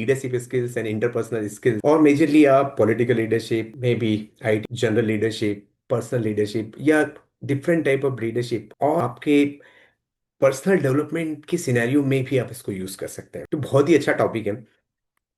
Leadership skills and interpersonal skills, और majorly आप political leadership में भी, IT general leadership, personal leadership या डिफरेंट टाइप ऑफ लीडरशिप, और आपके पर्सनल डेवलपमेंट के सिनेरियो में भी आप इसको यूज कर सकते हैं। तो बहुत ही अच्छा टॉपिक है।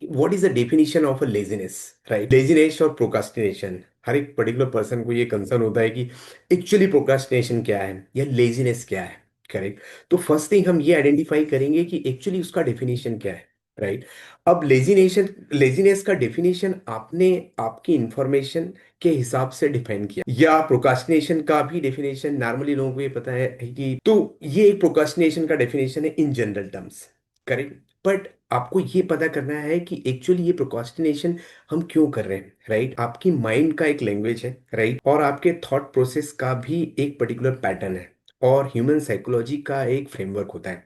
What is the definition of a laziness, right? Laziness और प्रोकास्टिनेशन, हर एक पर्टिकुलर पर्सन को ये कंसर्न होता है कि एक्चुअली प्रोकास्टिनेशन क्या है या लेजीनेस क्या है, करेक्ट? तो फर्स्ट थिंग हम ये आइडेंटिफाई करेंगे कि एक्चुअली उसका डेफिनेशन क्या है, राइट? अब लेजीनेस का डेफिनेशन आपने आपकी इंफॉर्मेशन के हिसाब से डिफाइन किया, या प्रोकास्टिनेशन का भी डेफिनेशन नॉर्मली लोगों को ये पता है कि, तो ये एक प्रोकास्टिनेशन का डेफिनेशन है in general terms, correct? But आपको ये पता करना है कि एक्चुअली ये प्रोक्रास्टिनेशन हम क्यों कर रहे हैं, राइट? आपकी माइंड का एक लैंग्वेज है, राइट? और आपके थॉट प्रोसेस का भी एक पर्टिकुलर पैटर्न है, और ह्यूमन साइकोलॉजी का एक फ्रेमवर्क होता है,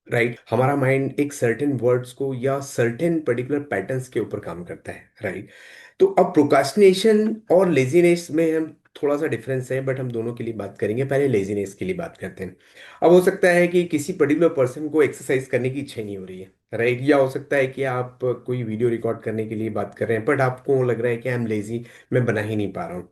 राइट? हमारा माइंड एक सर्टेन वर्ड्स को या सर्टेन पर्टिकुलर पैटर्न्स के ऊपर काम करता है, राइट? तो अब प्रोक्रास्टिनेशन और लेजीनेस में हम थोड़ा सा डिफरेंस है, बट हम दोनों के लिए बात करेंगे। पहले लेजीनेस के लिए बात करते हैं। अब हो सकता है कि किसी पर्टिकुलर पर्सन को एक्सरसाइज करने की इच्छा ही नहीं हो रही है, राइट? या हो सकता है कि आप कोई वीडियो रिकॉर्ड करने के लिए बात कर रहे हैं, बट आपको लग रहा है कि आई एम लेजी, मैं बना ही नहीं पा रहा हूँ।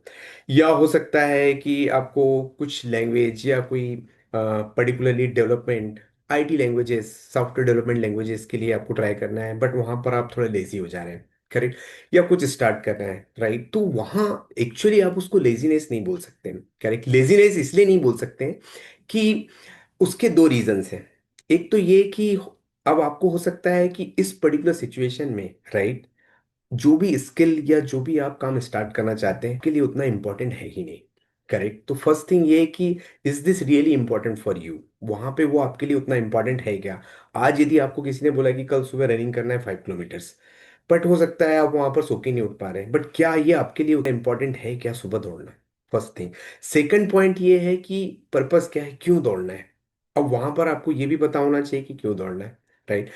या हो सकता है कि आपको कुछ लैंग्वेज या कोई particularly development, IT languages, software development languages के लिए आपको ट्राई करना है, बट वहां पर आप थोड़े लेजी हो जा रहे हैं, करेक्ट? या कुछ स्टार्ट करना है, राइट? तो वहां एक्चुअली आप उसको लेजीनेस नहीं बोल सकते, करेक्ट? लेजीनेस इसलिए नहीं बोल सकते हैं कि उसके दो रीजंस हैं। एक तो ये कि अब आपको हो सकता है कि इस पर्टिकुलर सिचुएशन में, राइट, जो भी स्किल या जो भी आप काम स्टार्ट करना चाहते हैं के लिए उतना इंपॉर्टेंट है ही नहीं, करेक्ट? तो फर्स्ट थिंग ये है कि is this really important for you, वहां पे वो आपके लिए उतना इंपॉर्टेंट है क्या? आज यदि आपको किसी ने बोला कि कल सुबह रनिंग करना है 5 किलोमीटर्स, बट हो सकता है आप वहां पर सो के नहीं उठ पा रहे हैं, बट क्या ये आपके लिए उतना इंपॉर्टेंट है क्या सुबह दौड़ना? First thing. सेकंड पॉइंट ये है कि पर्पस क्या है, क्यों दौड़ना है? अब वहां पर आपको ये भी पता होना चाहिए कि क्यों दौड़ना है, राइट?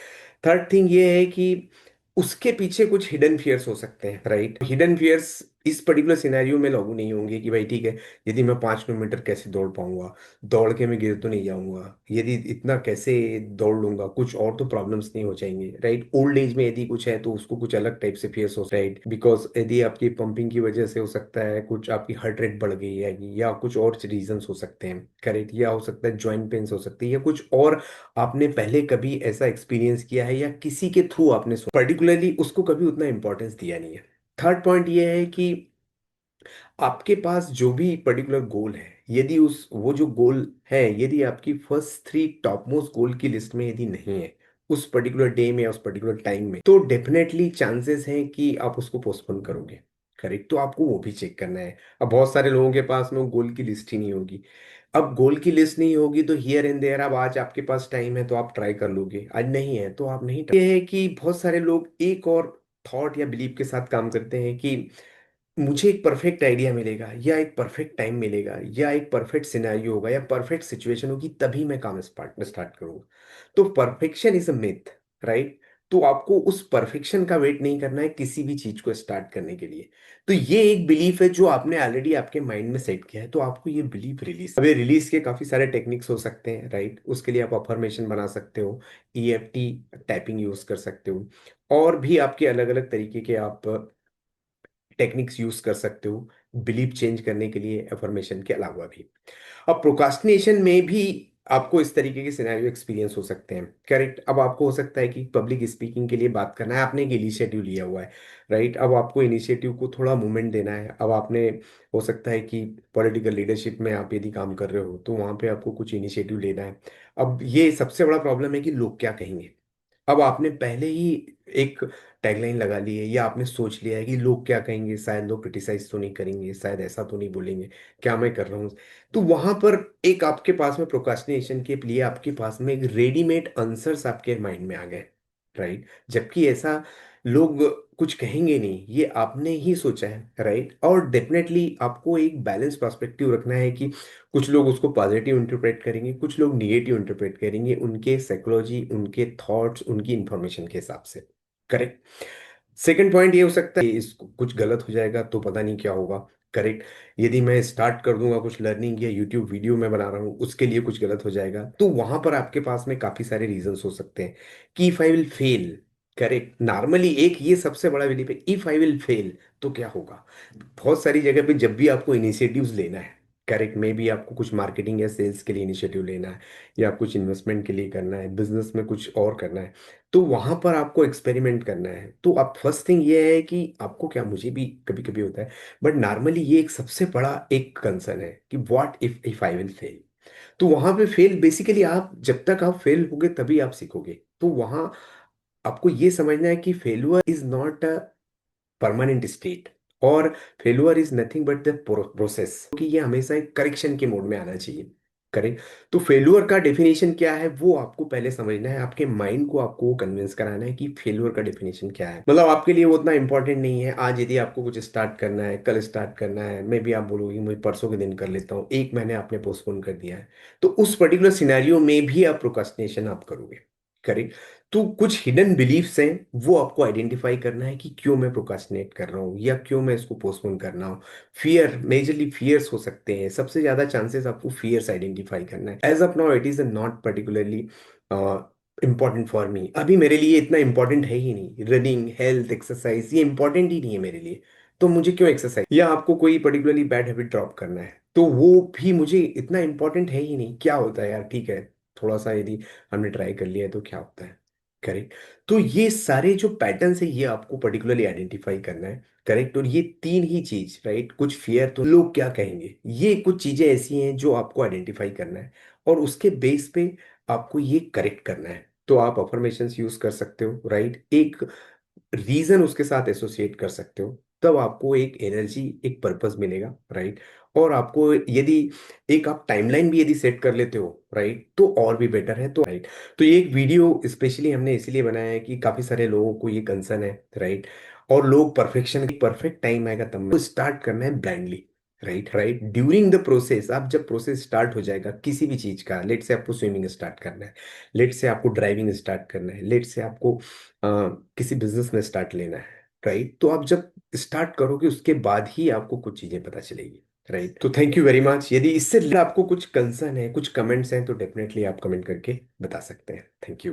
थर्ड थिंग ये है कि उसके पीछे कुछ हिडन फियर्स हो सकते हैं, राइट? हिडन फियर्स इस पर्टिकुलर सिनेरियो में लागू नहीं होंगे कि भाई ठीक है, यदि मैं 5 किलोमीटर कैसे दौड़ पाऊंगा, दौड़ के मैं गिर तो नहीं जाऊंगा, यदि इतना कैसे दौड़ लूंगा, कुछ और तो प्रॉब्लम्स नहीं हो जाएंगे, राइट? ओल्ड एज में यदि कुछ है तो उसको कुछ अलग टाइप से फियर्स हो, राइट? बिकॉज यदि आपकी पंपिंग की वजह से हो सकता है कुछ आपकी हार्ट रेट बढ़ गई है, या कुछ और रीजंस हो सकते हैं, करेक्ट? या हो सकता है ज्वाइंट पेन्स हो सकती है, या कुछ और आपने पहले कभी ऐसा एक्सपीरियंस किया है या किसी के थ्रू आपने पर्टिकुलरली उसको कभी उतना इंपॉर्टेंस दिया नहीं है। थर्ड पॉइंट ये है कि आपके पास जो भी पर्टिकुलर गोल है, यदि उस वो जो गोल है, यदि आपकी फर्स्ट 3 टॉप मोस्ट गोल की लिस्ट में यदि नहीं है उस पर्टिकुलर डे में या उस पर्टिकुलर टाइम में, तो डेफिनेटली चांसेस हैं कि आप उसको पोस्टपोन करोगे, करेक्ट? तो आपको वो भी चेक करना है। अब बहुत सारे लोगों के पास में गोल की लिस्ट ही नहीं होगी। अब गोल की लिस्ट नहीं होगी तो हियर एंड देयर, अब आज आपके पास टाइम है तो आप ट्राई कर लोगे, आज नहीं है तो आप नहीं ये है कि बहुत सारे लोग एक और थॉट या बिलीव के साथ काम करते हैं कि मुझे एक परफेक्ट आइडिया मिलेगा, या एक परफेक्ट टाइम मिलेगा, या एक परफेक्ट सिनेरियो होगा, या परफेक्ट सिचुएशन होगी, तभी मैं काम स्टार्ट स्टार्ट करूंगा। तो perfection is a myth, right? तो आपको उस परफेक्शन का वेट नहीं करना है किसी भी चीज को स्टार्ट करने के लिए। तो ये एक बिलीफ है जो आपने ऑलरेडी आपके माइंड में सेट किया है, तो आपको ये बिलीफ रिलीज, अब ये रिलीज के काफी सारे टेक्निक्स हो सकते हैं, राइट? उसके लिए आप अफर्मेशन बना सकते हो, ईएफटी टैपिंग यूज कर सकते हो, और भी आपके अलग अलग तरीके के आप टेक्निक्स यूज कर सकते हो बिलीव चेंज करने के लिए, एफर्मेशन के अलावा भी। अब प्रोक्रास्टिनेशन में भी आपको इस तरीके के सिनेरियो एक्सपीरियंस हो सकते हैं, करेक्ट? अब आपको हो सकता है कि पब्लिक स्पीकिंग के लिए बात करना है, आपने एक इनिशिएटिव लिया हुआ है, राइट? अब आपको इनिशिएटिव को थोड़ा मूवमेंट देना है। अब आपने, हो सकता है कि पॉलिटिकल लीडरशिप में आप यदि काम कर रहे हो तो वहां पे आपको कुछ इनिशिएटिव लेना है। अब ये सबसे बड़ा प्रॉब्लम है कि लोग क्या कहेंगे। अब आपने पहले ही एक टैगलाइन लगा ली है, या आपने सोच लिया है कि लोग क्या कहेंगे, शायद लोग क्रिटिसाइज तो नहीं करेंगे, शायद ऐसा तो नहीं बोलेंगे, क्या मैं कर रहा हूँ? तो वहां पर एक आपके पास में प्रोक्रास्टिनेशन के लिए आपके पास में एक रेडीमेड आंसर्स आपके माइंड में आ गए, राइट? जबकि ऐसा लोग कुछ कहेंगे नहीं, ये आपने ही सोचा है, राइट? और डेफिनेटली आपको एक बैलेंस पर्सपेक्टिव रखना है कि कुछ लोग उसको पॉजिटिव इंटरप्रेट करेंगे, कुछ लोग निगेटिव इंटरप्रेट करेंगे, उनके साइकोलॉजी, उनके थॉट्स, उनकी इंफॉर्मेशन के हिसाब से, करेक्ट? सेकंड पॉइंट ये हो सकता है इसको कुछ गलत हो जाएगा तो पता नहीं क्या होगा, करेक्ट? यदि मैं स्टार्ट कर दूंगा कुछ लर्निंग या यूट्यूब वीडियो मैं बना रहा हूँ, उसके लिए कुछ गलत हो जाएगा, तो वहां पर आपके पास में काफी सारे रीजंस हो सकते हैं कि if I will fail, correct, normally एक ये सबसे बड़ा बिलीफ है, इफ आई विल फेल तो क्या होगा। बहुत सारी जगह पे जब भी आपको इनिशिएटिव्स लेना है, करेक्ट, मे बी आपको कुछ मार्केटिंग या सेल्स के लिए इनिशिएटिव लेना है, या कुछ इन्वेस्टमेंट के लिए करना है, बिजनेस में कुछ और करना है, तो वहां पर आपको एक्सपेरिमेंट करना है। तो आप फर्स्ट थिंग ये है कि आपको क्या, मुझे भी कभी कभी होता है, बट नॉर्मली ये एक सबसे बड़ा एक कंसर्न है कि what if I will fail. तो वहां पे फेल बेसिकली, आप जब तक आप फेल होगे तभी आप सीखोगे। तो वहां आपको ये समझना है कि failure is not a permanent state, और failure is nothing but the process, कि ये हमेशा एक करेक्शन के मोड में आना चाहिए। करेक्ट। तो फेलुअर का डेफिनेशन क्या है वो आपको पहले समझना है, आपके माइंड को आपको वो कन्विंस कराना है कि फेलुअर का डेफिनेशन क्या है। मतलब आपके लिए वो उतना इंपॉर्टेंट नहीं है। आज यदि आपको कुछ स्टार्ट करना है, कल स्टार्ट करना है, मे बी आप बोलोगे मुझे परसों के दिन कर लेता हूँ, एक महीने आपने पोस्टपोन कर दिया है, तो उस पर्टिकुलर सिनेरियो में भी आप प्रोक्रास्टिनेशन आप करोगे। करेक्ट। तो कुछ हिडन बिलीफ्स हैं, वो आपको आइडेंटिफाई करना है कि क्यों मैं प्रोक्रास्टिनेट कर रहा हूँ या क्यों मैं इसको पोस्टपोन कर रहा हूँ। फियर, मेजरली फियर्स हो सकते हैं, सबसे ज्यादा चांसेस आपको फियर्स आइडेंटिफाई करना है। As of now it is not particularly important for me, अभी मेरे लिए इतना इंपॉर्टेंट है ही नहीं, रनिंग, हेल्थ, एक्सरसाइज ये इंपॉर्टेंट ही नहीं है मेरे लिए, तो मुझे क्यों एक्सरसाइज, या आपको कोई पर्टिकुलरली बैड हैबिट ड्रॉप करना है, तो वो भी मुझे इतना इंपॉर्टेंट है ही नहीं, क्या होता है यार, ठीक है, थोड़ा सा यदि हमने ट्राई कर लिया है तो क्या होता है। करेक्ट। तो ये सारे जो पैटर्न्स है ये आपको पर्टिकुलरली आइडेंटिफाई करना है। करेक्ट। और ये तीन ही चीज, राइट, कुछ फियर, तो लोग क्या कहेंगे, ये कुछ चीजें ऐसी हैं जो आपको आइडेंटिफाई करना है, और उसके बेस पे आपको ये करेक्ट करना है। तो आप अफर्मेशंस यूज कर सकते हो, राइट, एक रीजन उसके साथ एसोसिएट कर सकते हो, तब आपको एक एनर्जी, एक पर्पस मिलेगा, राइट। और आपको यदि एक आप टाइमलाइन भी यदि सेट कर लेते हो, राइट, तो और भी बेटर है। तो राइट, तो ये एक वीडियो स्पेशली हमने इसीलिए बनाया है कि काफी सारे लोगों को ये कंसर्न है, राइट, और लोग परफेक्शन, परफेक्ट टाइम आएगा तब मैं स्टार्ट करना है blindly, right, right, during the process, आप जब प्रोसेस स्टार्ट हो जाएगा किसी भी चीज का, लेट से आपको स्विमिंग स्टार्ट करना है, लेट से आपको ड्राइविंग स्टार्ट करना है, लेट से आपको किसी बिजनेस में स्टार्ट लेना है, राइट, तो आप जब स्टार्ट करोगे उसके बाद ही आपको कुछ चीजें पता चलेगी, राइट। तो थैंक यू वेरी मच। यदि इससे आपको कुछ कंसर्न है, कुछ कमेंट्स हैं, तो डेफिनेटली आप कमेंट करके बता सकते हैं। Thank you.